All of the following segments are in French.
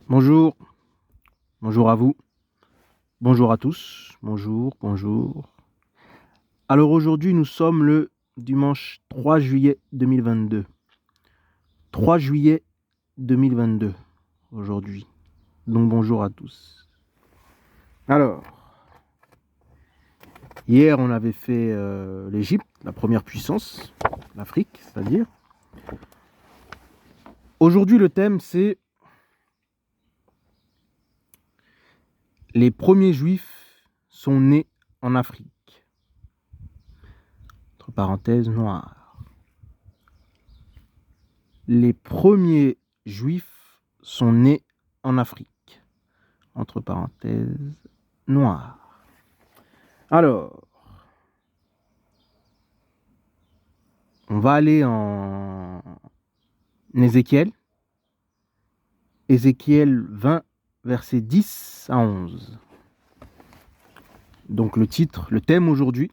Bonjour, bonjour à vous, bonjour à tous, bonjour. Alors aujourd'hui, nous sommes le dimanche 3 juillet 2022. 3 juillet 2022, aujourd'hui. Donc bonjour à tous. Alors, hier on avait fait l'Égypte, la première puissance, l'Afrique, c'est-à-dire. Aujourd'hui le thème c'est les premiers juifs sont nés en Afrique. Entre parenthèses, noirs. Les premiers juifs sont nés en Afrique. Entre parenthèses, noirs. Alors, on va aller en Ézéchiel. Ézéchiel 20, versets 10 à 11. Donc le titre, le thème aujourd'hui,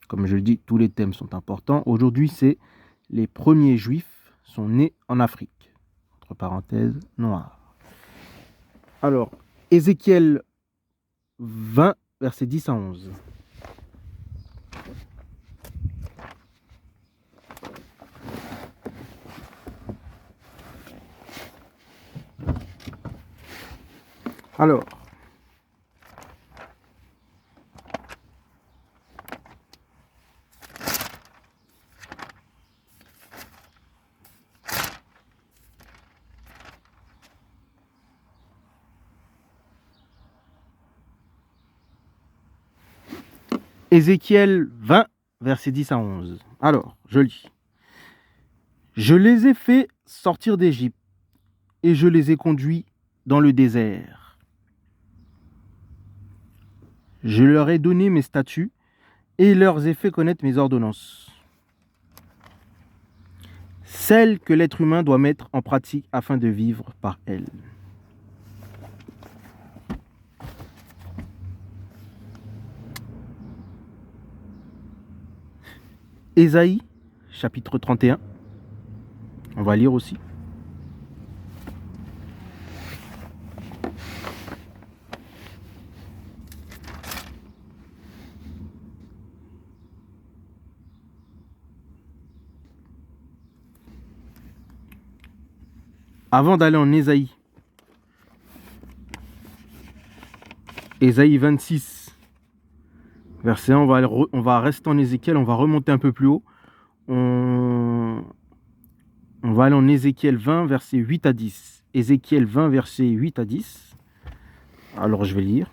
comme je le dis, tous les thèmes sont importants. Aujourd'hui, c'est les premiers juifs sont nés en Afrique. Entre parenthèses, noirs. Alors, Ézéchiel 20, versets 10 à 11. Alors, Ézéchiel 20, versets 10 à 11. Alors, je lis. Je les ai fait sortir d'Égypte et je les ai conduits dans le désert. Je leur ai donné mes statuts et leur ai fait connaître mes ordonnances, celles que l'être humain doit mettre en pratique afin de vivre par elles. Ésaïe, chapitre 31. On va lire aussi. Avant d'aller en Ésaïe, Ésaïe 26, verset 1, on va rester en Ézéchiel, on va remonter un peu plus haut. On va aller en Ézéchiel 20, versets 8 à 10. Ézéchiel 20, versets 8 à 10. Alors je vais lire.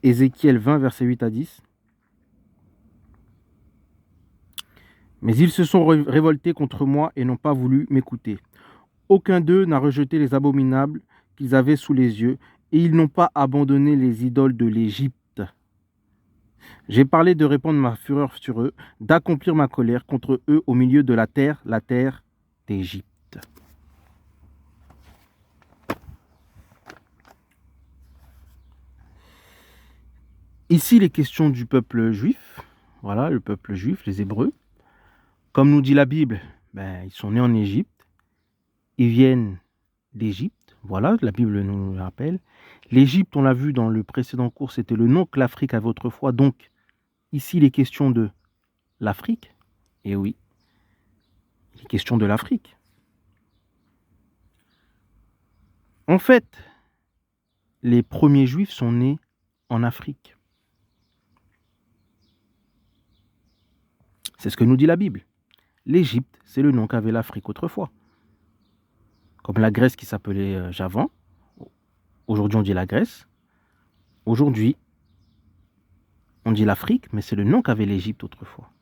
Ézéchiel 20, versets 8 à 10. Mais ils se sont révoltés contre moi et n'ont pas voulu m'écouter. Aucun d'eux n'a rejeté les abominables qu'ils avaient sous les yeux, et ils n'ont pas abandonné les idoles de l'Égypte. J'ai parlé de répandre ma fureur sur eux, d'accomplir ma colère contre eux au milieu de la terre d'Égypte. Ici, les questions du peuple juif, voilà, le peuple juif, les Hébreux. Comme nous dit la Bible, ils sont nés en Égypte, ils viennent d'Égypte, voilà, la Bible nous le rappelle. L'Égypte, on l'a vu dans le précédent cours, c'était le nom que l'Afrique avait autrefois. Donc, ici, les questions de l'Afrique, et oui, les questions de l'Afrique. En fait, les premiers juifs sont nés en Afrique. C'est ce que nous dit la Bible. L'Égypte, c'est le nom qu'avait l'Afrique autrefois. Comme la Grèce qui s'appelait Javan. Aujourd'hui, on dit la Grèce. Aujourd'hui, on dit l'Afrique, mais c'est le nom qu'avait l'Égypte autrefois.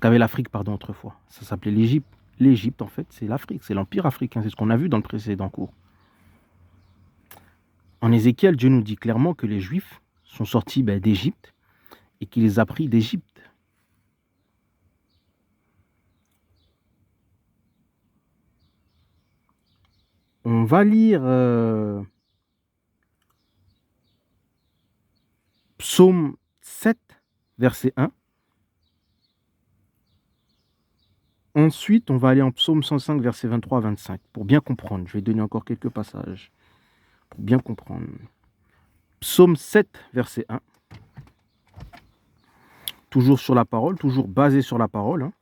Qu'avait l'Afrique, pardon, autrefois. Ça s'appelait l'Égypte. L'Égypte, en fait, c'est l'Afrique, c'est l'Empire africain. C'est ce qu'on a vu dans le précédent cours. En Ézéchiel, Dieu nous dit clairement que les Juifs sont sortis d'Égypte et qu'il les a pris d'Égypte. On va lire Psaume 7, verset 1. Ensuite, on va aller en psaume 105, versets 23 à 25, pour bien comprendre. Je vais donner encore quelques passages, pour bien comprendre. Psaume 7, verset 1. Toujours sur la parole, toujours basé sur la parole. Hein.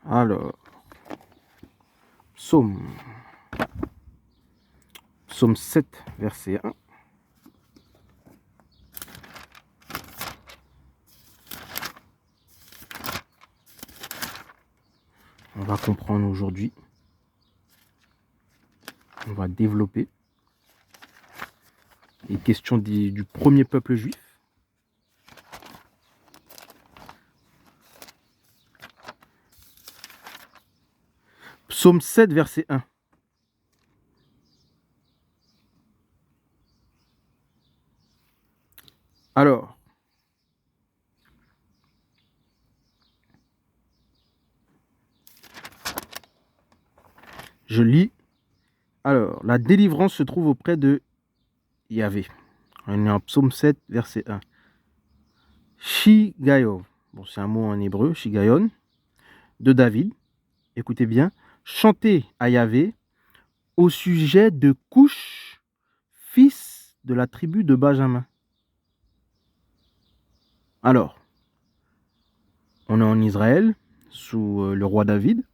Alors, psaume 7, verset 1. On va comprendre aujourd'hui. On va développer les questions du premier peuple juif. Psaume 7, verset 1. Alors, je lis. Alors, la délivrance se trouve auprès de Yahvé. On est en psaume 7, verset 1. Shigayon, bon, c'est un mot en hébreu, Shigayon, de David. Écoutez bien. Chantez à Yahvé au sujet de Coush, fils de la tribu de Benjamin. Alors, on est en Israël, sous le roi David,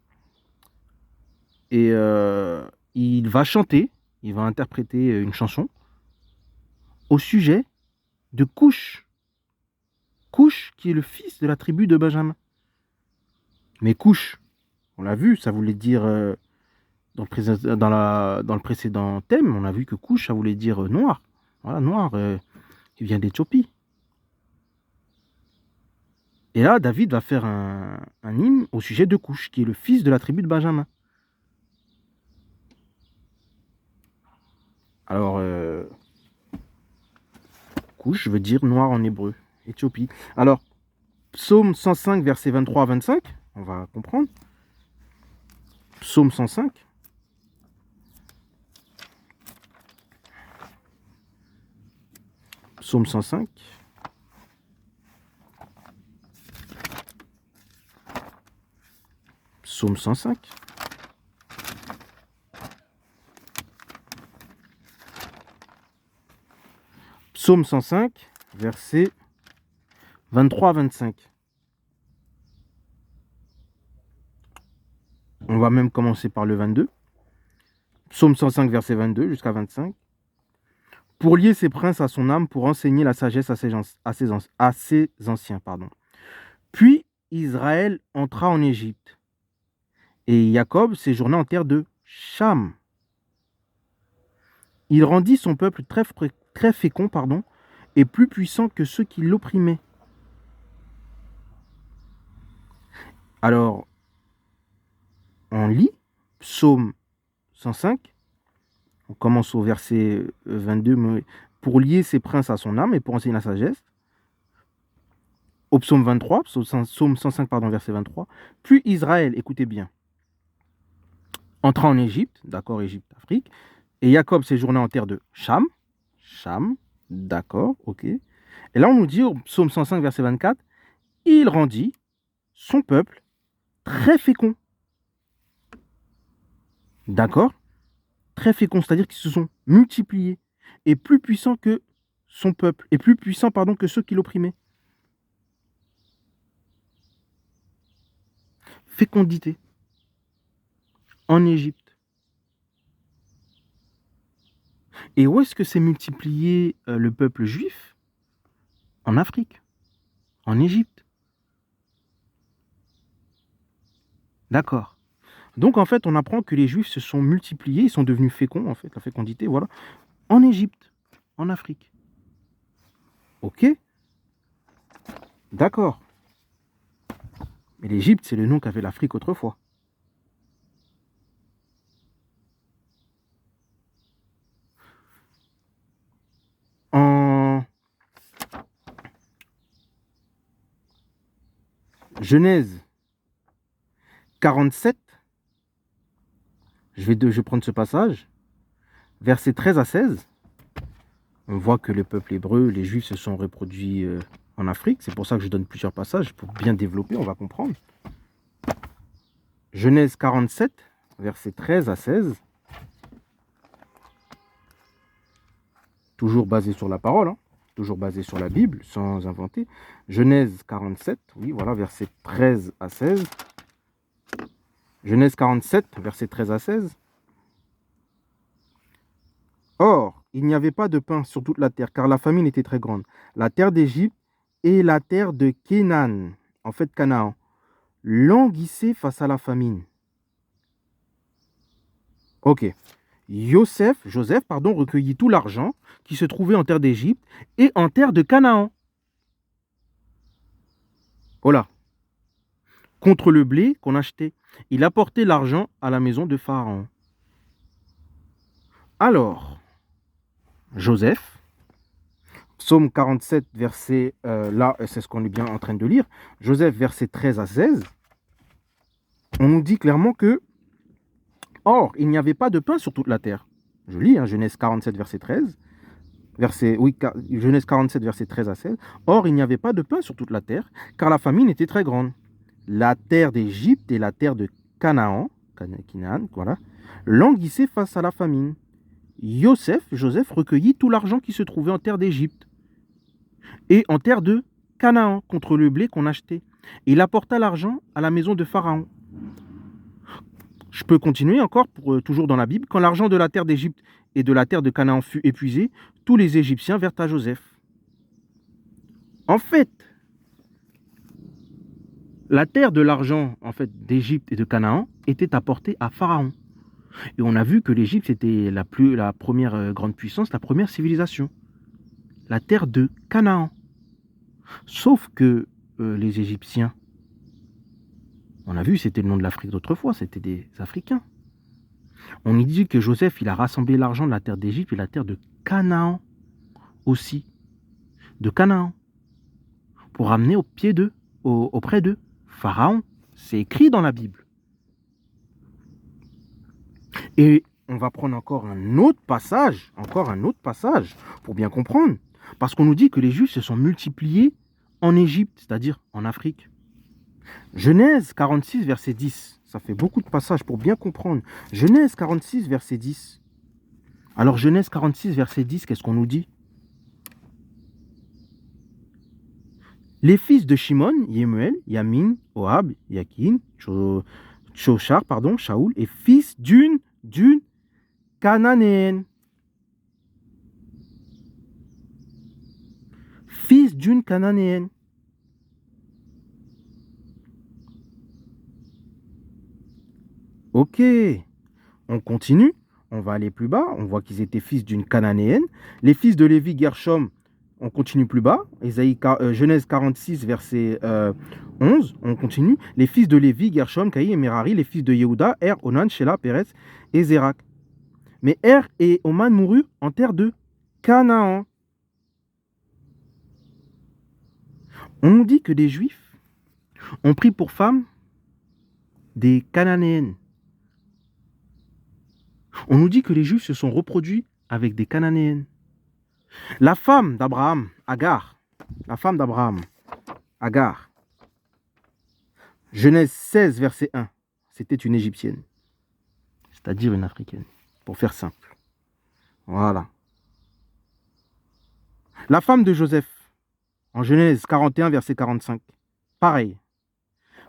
et il va chanter, il va interpréter une chanson au sujet de Coush. Coush, qui est le fils de la tribu de Benjamin. Mais Coush, on l'a vu, ça voulait dire, dans le précédent thème, on a vu que Coush, ça voulait dire noir. Voilà, noir, qui vient d'Éthiopie. Et là, David va faire un hymne au sujet de Coush, qui est le fils de la tribu de Benjamin. Alors, Couche veut dire noir en hébreu, Éthiopie. Alors, psaume 105, versets 23 à 25, on va comprendre. Psaume 105. Psaume 105. Psaume 105. Psaume 105, versets 23 à 25. On va même commencer par le 22. Psaume 105, verset 22 jusqu'à 25. Pour lier ses princes à son âme, pour enseigner la sagesse à ses anciens. Puis Israël entra en Égypte, et Jacob séjourna en terre de Cham. Il rendit son peuple très fécond, et plus puissant que ceux qui l'opprimaient. Alors, on lit Psaume 105. On commence au verset 22. Pour lier ses princes à son âme et pour enseigner la sagesse. Au psaume 23, psaume 105, verset 23. Puis Israël, écoutez bien, entra en Égypte, d'accord, Égypte, Afrique, et Jacob séjourna en terre de Cham, d'accord, ok. Et là, on nous dit au psaume 105, verset 24, il rendit son peuple très fécond. D'accord? Très fécond, c'est-à-dire qu'ils se sont multipliés et plus puissants que son peuple, et plus puissants, que ceux qui l'opprimaient. Fécondité en Égypte. Et où est-ce que s'est multiplié le peuple juif? En Afrique, en Égypte. D'accord. Donc en fait, on apprend que les juifs se sont multipliés, ils sont devenus féconds, en fait, la fécondité, voilà, en Égypte, en Afrique. Ok? D'accord. Mais l'Égypte, c'est le nom qu'avait l'Afrique autrefois. En Genèse 47, je vais prendre ce passage, versets 13 à 16. On voit que le peuple hébreu, les Juifs se sont reproduits en Afrique. C'est pour ça que je donne plusieurs passages pour bien développer, on va comprendre. Genèse 47, versets 13 à 16. Toujours basé sur la parole, hein. Toujours basé sur la Bible, sans inventer. Genèse 47, oui, voilà, versets 13 à 16. Genèse 47, versets 13 à 16. Or, il n'y avait pas de pain sur toute la terre, car la famine était très grande. La terre d'Égypte et la terre de Canaan, en fait Canaan, languissaient face à la famine. Ok. Joseph, recueillit tout l'argent qui se trouvait en terre d'Égypte et en terre de Canaan. Voilà. Contre le blé qu'on achetait. Il apportait l'argent à la maison de Pharaon. Alors, Joseph, Psaume 47, verset, là, c'est ce qu'on est bien en train de lire. Joseph, verset 13 à 16, on nous dit clairement que, or, il n'y avait pas de pain sur toute la terre. Je lis, hein, Genèse 47, verset 13. Genèse 47, verset 13 à 16. Or, il n'y avait pas de pain sur toute la terre, car la famine était très grande. La terre d'Égypte et la terre de Canaan, voilà, languissaient face à la famine. Joseph recueillit tout l'argent qui se trouvait en terre d'Égypte et en terre de Canaan contre le blé qu'on achetait. Il apporta l'argent à la maison de Pharaon. Je peux continuer encore, toujours dans la Bible. Quand l'argent de la terre d'Égypte et de la terre de Canaan fut épuisé, tous les Égyptiens vinrent à Joseph. En fait, la terre de l'argent d'Égypte et de Canaan était apportée à Pharaon. Et on a vu que l'Égypte, c'était la première grande puissance, la première civilisation. La terre de Canaan. Sauf que les Égyptiens, on a vu, c'était le nom de l'Afrique d'autrefois, c'était des Africains. On y dit que Joseph, il a rassemblé l'argent de la terre d'Égypte et la terre de Canaan aussi. De Canaan. Pour ramener auprès d'eux. Pharaon, c'est écrit dans la Bible. Et on va prendre encore un autre passage pour bien comprendre. Parce qu'on nous dit que les Juifs se sont multipliés en Égypte, c'est-à-dire en Afrique. Genèse 46, verset 10. Ça fait beaucoup de passages pour bien comprendre. Genèse 46, verset 10. Alors Genèse 46, verset 10, qu'est-ce qu'on nous dit? Les fils de Shimon, Yemuel, Yamin, Ohab, Yakin, Shaoul, et fils d'une Cananéenne. Fils d'une Cananéenne. Ok, on continue, on va aller plus bas, on voit qu'ils étaient fils d'une Cananéenne. Les fils de Lévi, Gershom, on continue plus bas, Genèse 46, verset 11, on continue. Les fils de Lévi, Gershom, Caï et Merari, les fils de Yehuda, Er, Onan, Shelah, Pérez et Zérak. Mais Er et Oman moururent en terre de Canaan. On nous dit que des Juifs ont pris pour femmes des Cananéennes. On nous dit que les Juifs se sont reproduits avec des Cananéennes. La femme d'Abraham, Agar, Genèse 16, verset 1, c'était une Égyptienne, c'est-à-dire une Africaine, pour faire simple. Voilà. La femme de Joseph, en Genèse 41, verset 45, pareil.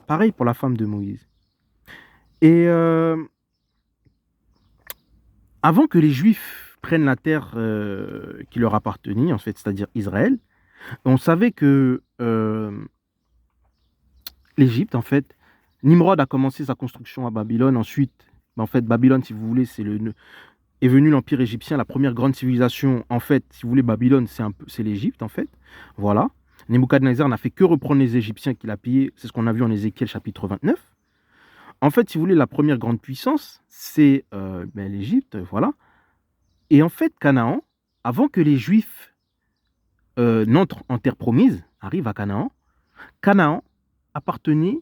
Pareil pour la femme de Moïse. Et avant que les Juifs prennent la terre qui leur appartenait, en fait, c'est-à-dire Israël, on savait que l'Égypte, en fait, Nimrod a commencé sa construction à Babylone. Ensuite, en fait, Babylone, si vous voulez, est venu l'Empire égyptien, la première grande civilisation. En fait, si vous voulez, Babylone, c'est l'Égypte, en fait. Voilà. Nebuchadnezzar n'a fait que reprendre les Égyptiens qu'il a pillés. C'est ce qu'on a vu en Ézéchiel chapitre 29. En fait, si vous voulez, la première grande puissance, c'est l'Égypte, voilà. Et en fait, Canaan, avant que les Juifs n'entrent en terre promise, arrivent à Canaan appartenait,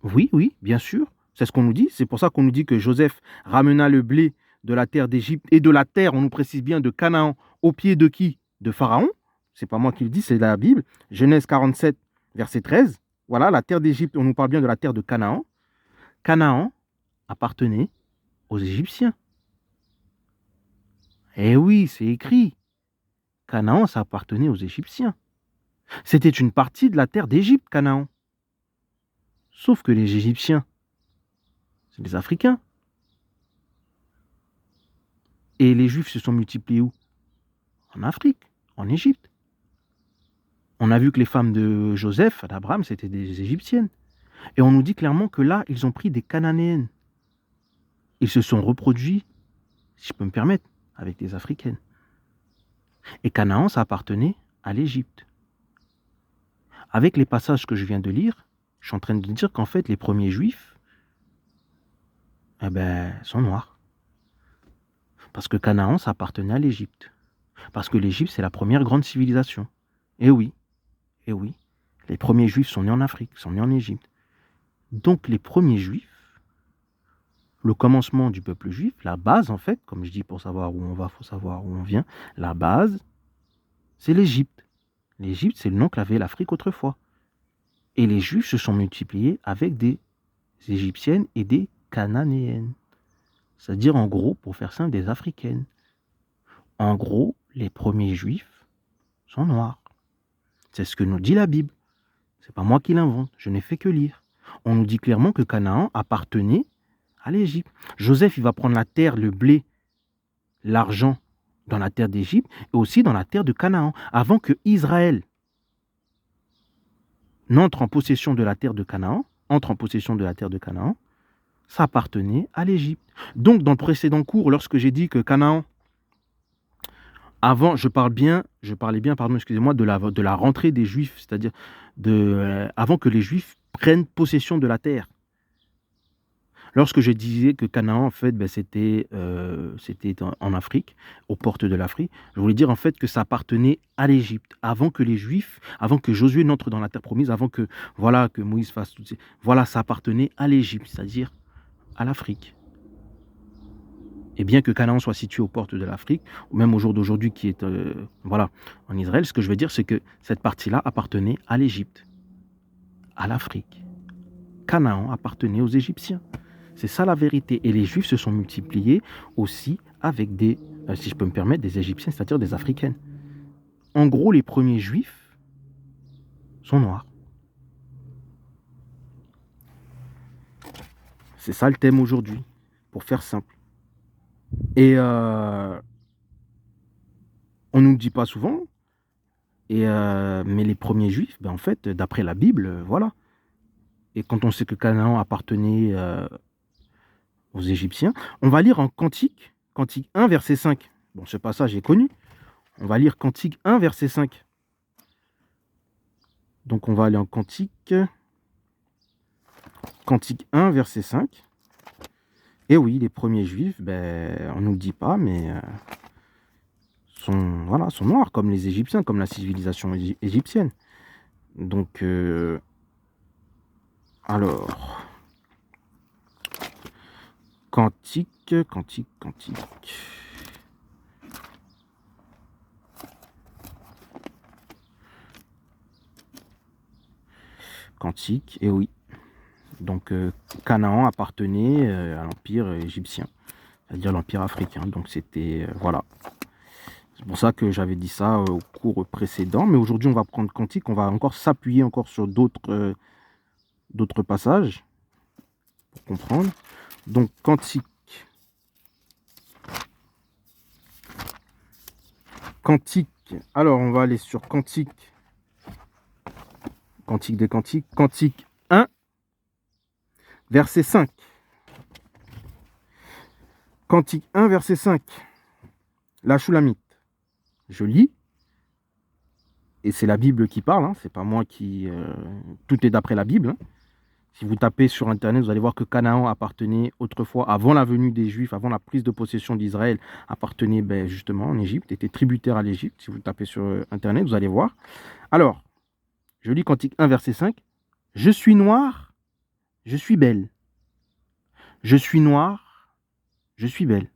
oui, bien sûr, c'est ce qu'on nous dit. C'est pour ça qu'on nous dit que Joseph ramena le blé de la terre d'Égypte et de la terre, on nous précise bien, de Canaan, au pied de qui? De Pharaon. C'est pas moi qui le dis, c'est la Bible. Genèse 47, verset 13. Voilà, la terre d'Égypte, on nous parle bien de la terre de Canaan. Canaan appartenait aux Égyptiens. Eh oui, c'est écrit. Canaan, ça appartenait aux Égyptiens. C'était une partie de la terre d'Égypte, Canaan. Sauf que les Égyptiens, c'est des Africains. Et les Juifs se sont multipliés où? En Afrique, en Égypte. On a vu que les femmes de Joseph, d'Abraham, c'était des Égyptiennes. Et on nous dit clairement que là, ils ont pris des Cananéennes. Ils se sont reproduits, si je peux me permettre, avec des Africaines. Et Canaan, ça appartenait à l'Égypte. Avec les passages que je viens de lire, je suis en train de dire qu'en fait, les premiers Juifs, sont noirs. Parce que Canaan, ça appartenait à l'Égypte. Parce que l'Égypte, c'est la première grande civilisation. Et oui, les premiers Juifs sont nés en Afrique, sont nés en Égypte. Donc les premiers Juifs, le commencement du peuple juif, la base en fait, comme je dis, pour savoir où on va, il faut savoir où on vient, la base, c'est l'Égypte. L'Égypte, c'est le nom qu'avait l'Afrique autrefois. Et les Juifs se sont multipliés avec des Égyptiennes et des Cananéennes. C'est-à-dire, en gros, pour faire simple, des Africaines. En gros, les premiers Juifs sont noirs. C'est ce que nous dit la Bible. C'est pas moi qui l'invente, je n'ai fait que lire. On nous dit clairement que Canaan appartenait à l'Égypte. Joseph, il va prendre la terre, le blé, l'argent dans la terre d'Égypte et aussi dans la terre de Canaan, avant que Israël n'entre en possession de la terre de Canaan, ça appartenait à l'Égypte. Donc, dans le précédent cours, lorsque j'ai dit que Canaan, avant, je parlais bien, de la rentrée des Juifs, c'est-à-dire avant que les Juifs prennent possession de la terre. Lorsque je disais que Canaan, en fait, c'était en Afrique, aux portes de l'Afrique, je voulais dire en fait que ça appartenait à l'Égypte, avant que Josué n'entre dans la terre promise, avant que Moïse fasse tout ça. Voilà, ça appartenait à l'Égypte, c'est-à-dire à l'Afrique. Et bien que Canaan soit situé aux portes de l'Afrique, ou même au jour d'aujourd'hui qui est en Israël, ce que je veux dire, c'est que cette partie-là appartenait à l'Égypte, à l'Afrique. Canaan appartenait aux Égyptiens. C'est ça la vérité. Et les Juifs se sont multipliés aussi avec des, si je peux me permettre, des Égyptiens, c'est-à-dire des Africaines. En gros, les premiers Juifs sont noirs. C'est ça le thème aujourd'hui, pour faire simple. Et on ne nous le dit pas souvent, mais les premiers Juifs, en fait, d'après la Bible, voilà. Et quand on sait que Canaan appartenait aux Égyptiens, on va lire en Cantique 1, verset 5. Bon, ce passage est connu. On va lire Cantique 1, verset 5. Donc, on va aller en Cantique 1, verset 5. Et oui, les premiers Juifs, on ne nous le dit pas, mais sont noirs, comme les Égyptiens, comme la civilisation égyptienne. Donc, alors, Cantique. Cantique, et oui. Donc, Canaan appartenait à l'empire égyptien, c'est-à-dire l'empire africain. Donc, c'était, voilà. C'est pour ça que j'avais dit ça au cours précédent. Mais aujourd'hui, on va prendre Cantique, on va encore s'appuyer encore sur d'autres passages pour comprendre. Donc, Cantique. Alors, on va aller sur Cantique des Cantiques. Cantique 1, verset 5. Cantique 1, verset 5. La Shulamite. Je lis. Et c'est la Bible qui parle, hein, c'est pas moi qui... tout est d'après la Bible. Hein. Si vous tapez sur Internet, vous allez voir que Canaan appartenait autrefois, avant la venue des Juifs, avant la prise de possession d'Israël, appartenait justement en Égypte, était tributaire à l'Égypte. Si vous tapez sur Internet, vous allez voir. Alors, je lis Cantique 1, verset 5. Je suis noir, je suis belle. Je suis noir, je suis belle.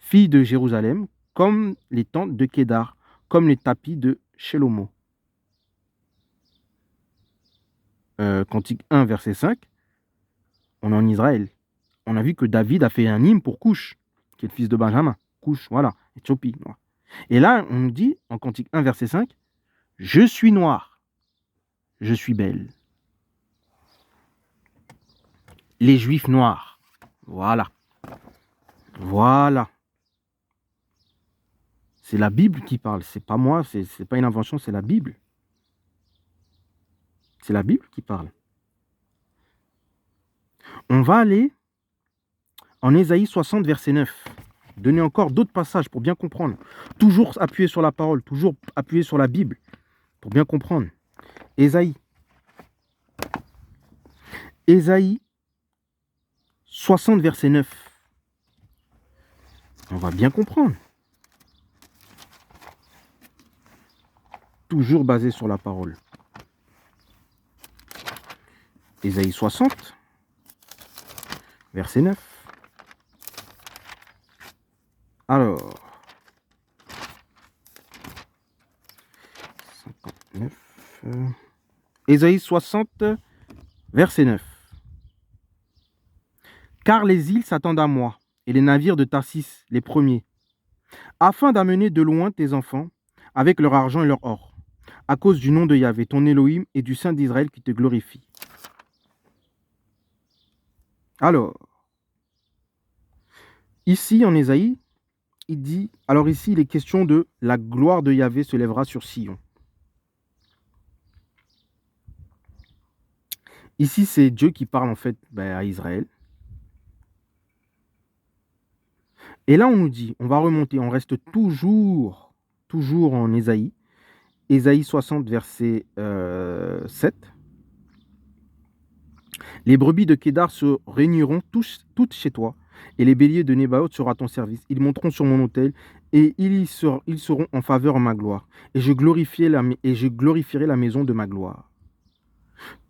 filles de Jérusalem, comme les tentes de Kédar, comme les tapis de Shelomo. Cantique 1, verset 5, on est en Israël. On a vu que David a fait un hymne pour Couche, qui est le fils de Benjamin. Couche, voilà, Éthiopie. Voilà. Et là, on nous dit, en Cantique 1, verset 5, « Je suis noir, je suis belle. » Les Juifs noirs. Voilà. Voilà. C'est la Bible qui parle. C'est pas moi, c'est pas une invention, c'est la Bible. C'est la Bible qui parle. On va aller en Ésaïe 60, verset 9. Donner encore d'autres passages pour bien comprendre. Toujours appuyer sur la parole, toujours appuyer sur la Bible pour bien comprendre. Ésaïe 60, verset 9. On va bien comprendre. Toujours basé sur la parole. Ésaïe 60, verset 9. Alors, 59. Ésaïe 60, verset 9. Car les îles s'attendent à moi, et les navires de Tarsis, les premiers, afin d'amener de loin tes enfants, avec leur argent et leur or, à cause du nom de Yahvé, ton Elohim, et du Saint d'Israël qui te glorifie. Alors, ici en Ésaïe, il dit, alors ici il est question de la gloire de Yahvé se lèvera sur Sion. Ici c'est Dieu qui parle en fait à Israël. Et là on nous dit, on va remonter, on reste toujours en Ésaïe. Ésaïe 60 verset 7. Les brebis de Kédar se réuniront toutes chez toi, et les béliers de Nébaoth seront à ton service. Ils monteront sur mon autel, et ils seront en faveur de ma gloire. Et je glorifierai la maison de ma gloire.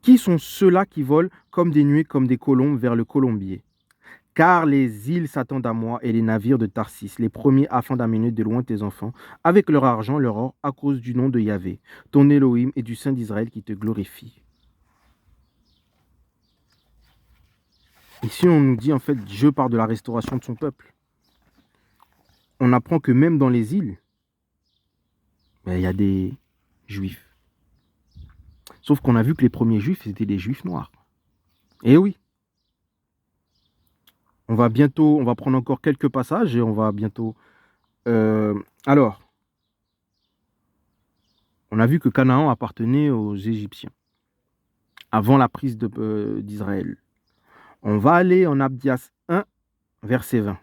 Qui sont ceux-là qui volent comme des nuées, comme des colombes vers le colombier? Car les îles s'attendent à moi, et les navires de Tarsis, les premiers afin d'amener de loin tes enfants, avec leur argent, leur or, à cause du nom de Yahvé, ton Elohim et du Saint d'Israël qui te glorifie. Ici, on nous dit en fait, Dieu parle de la restauration de son peuple. On apprend que même dans les îles, il y a des juifs. Sauf qu'on a vu que les premiers juifs, c'était des juifs noirs. Et oui. On va prendre encore quelques passages et on va bientôt... alors, on a vu que Canaan appartenait aux Égyptiens, avant la prise d'Israël. On va aller en Abdias 1, verset 20.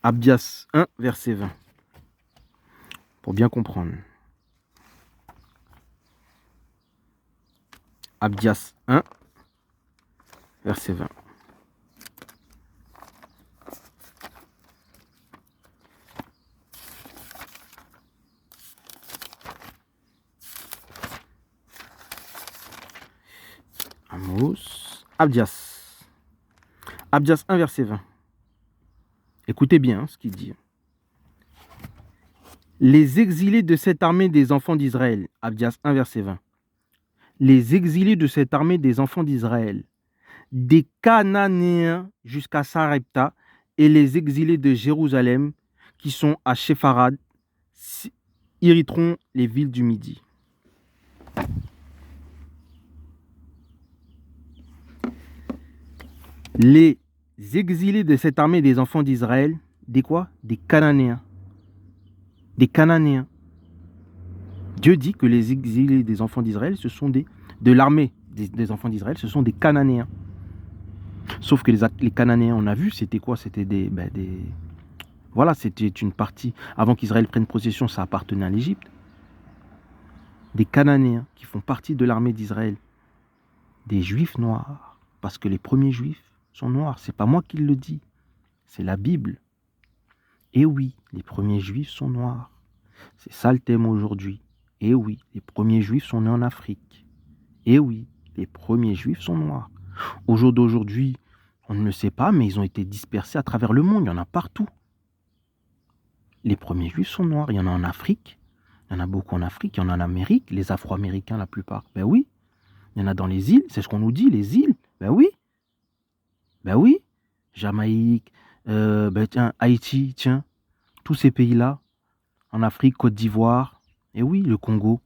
Abdias 1, verset 20. Pour bien comprendre. Abdias 1, verset 20. Amos. Abdias 1, verset 20. Écoutez bien ce qu'il dit. Les exilés de cette armée des enfants d'Israël. Abdias 1, verset 20. Les exilés de cette armée des enfants d'Israël, des Cananéens jusqu'à Sarepta, et les exilés de Jérusalem qui sont à Shepharad irriteront les villes du Midi. Les exilés de cette armée des enfants d'Israël, des quoi? Des Cananéens. Des Cananéens. Dieu dit que les exilés des enfants d'Israël, ce sont de l'armée des enfants d'Israël, ce sont des Cananéens. Sauf que les Cananéens, on a vu, c'était quoi? C'était voilà, c'était une partie, avant qu'Israël prenne possession, ça appartenait à l'Égypte. Des Cananéens qui font partie de l'armée d'Israël. Des Juifs noirs. Parce que les premiers Juifs sont noirs. C'est pas moi qui le dis. C'est la Bible. Et oui, les premiers Juifs sont noirs. C'est ça le thème aujourd'hui. Et oui, les premiers Juifs sont nés en Afrique. Et oui, les premiers Juifs sont noirs. Au jour d'aujourd'hui, On ne le sait pas, mais ils ont été dispersés à travers le monde. Il y en a partout. Les premiers juifs sont noirs. Il y en a en Afrique. Il y en a beaucoup en Afrique. Il y en a en Amérique. Les Afro-Américains, la plupart. Ben oui. Il y en a dans les îles. C'est ce qu'on nous dit, les îles. Ben oui. Ben oui. Jamaïque. Tiens, Haïti, tiens. Tous ces pays-là. En Afrique, Côte d'Ivoire. Et oui, le Congo.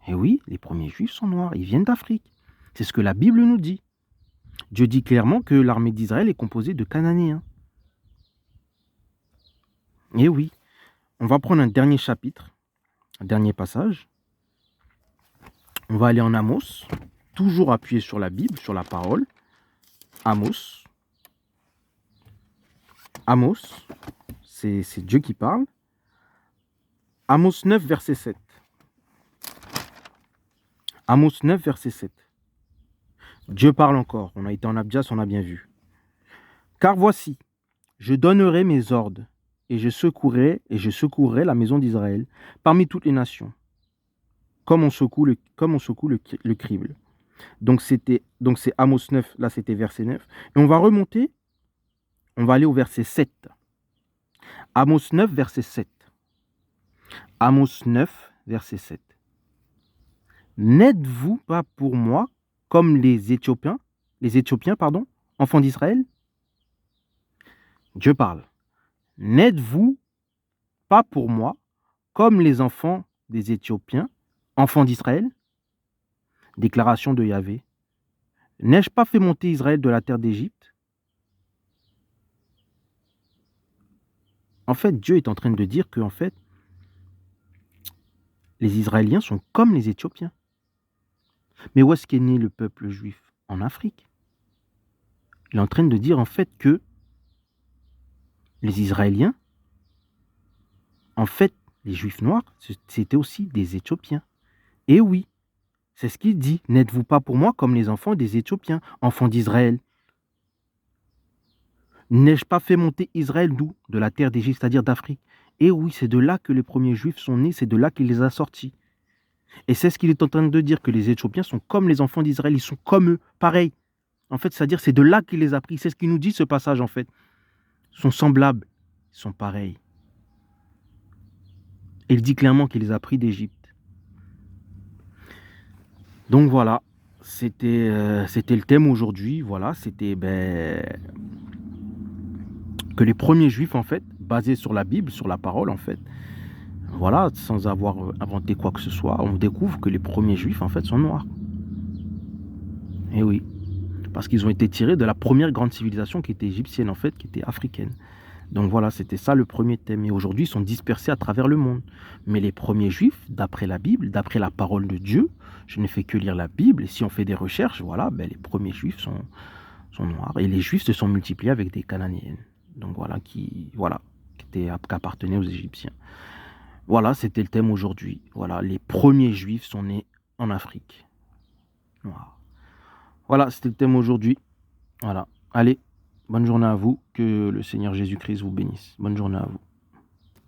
Et oui, les premiers juifs sont noirs. Ils viennent d'Afrique. C'est ce que la Bible nous dit. Dieu dit clairement que l'armée d'Israël est composée de Cananéens. Et oui. On va prendre un dernier chapitre, un dernier passage. On va aller en Amos, toujours appuyé sur la Bible, sur la parole. Amos. Amos, c'est Dieu qui parle. Amos 9, verset 7. Amos 9, verset 7. Dieu parle encore. On a été en Abdias, on a bien vu. Car voici, je donnerai mes ordres, et je secouerai la maison d'Israël parmi toutes les nations, comme on secoue le crible. Donc c'est Amos 9, là c'était verset 9. Et on va remonter, on va aller au verset 7. Amos 9, verset 7. Amos 9, verset 7. N'êtes-vous pas pour moi comme les Éthiopiens, enfants d'Israël? Dieu parle. N'êtes-vous pas pour moi comme les enfants des Éthiopiens, enfants d'Israël? Déclaration de Yahvé. N'ai-je pas fait monter Israël de la terre d'Égypte? En fait, Dieu est en train de dire que, en fait, les Israéliens sont comme les Éthiopiens. Mais où est-ce qu'est né le peuple juif? En Afrique. Il est en train de dire, en fait, que les Israéliens, en fait, les Juifs noirs, c'était aussi des Éthiopiens. Et oui, c'est ce qu'il dit. N'êtes-vous pas pour moi comme les enfants des Éthiopiens, enfants d'Israël? N'ai-je pas fait monter Israël d'où? De la terre d'Égypte, c'est-à-dire d'Afrique. Et oui, c'est de là que les premiers Juifs sont nés, c'est de là qu'il les a sortis. Et c'est ce qu'il est en train de dire, que les Éthiopiens sont comme les enfants d'Israël, ils sont comme eux, pareil. En fait, c'est-à-dire c'est de là qu'il les a pris. C'est ce qu'il nous dit, ce passage, en fait. Ils sont semblables, ils sont pareils. Et il dit clairement qu'il les a pris d'Égypte. Donc voilà, c'était le thème aujourd'hui. Voilà, c'était que les premiers Juifs, en fait, basés sur la Bible, sur la parole, en fait, voilà, sans avoir inventé quoi que ce soit, on découvre que les premiers Juifs, en fait, sont noirs. Et oui, parce qu'ils ont été tirés de la première grande civilisation qui était égyptienne, en fait, qui était africaine. Donc voilà, c'était ça le premier thème. Et aujourd'hui, ils sont dispersés à travers le monde. Mais les premiers Juifs, d'après la Bible, d'après la parole de Dieu, je n'ai fait que lire la Bible, et si on fait des recherches, voilà, les premiers Juifs sont noirs. Et les Juifs se sont multipliés avec des Cananéens. Donc voilà, qui appartenaient aux Égyptiens. Voilà, c'était le thème aujourd'hui. Voilà, les premiers Juifs sont nés en Afrique. Voilà, c'était le thème aujourd'hui. Voilà. Allez, bonne journée à vous. Que le Seigneur Jésus-Christ vous bénisse. Bonne journée à vous.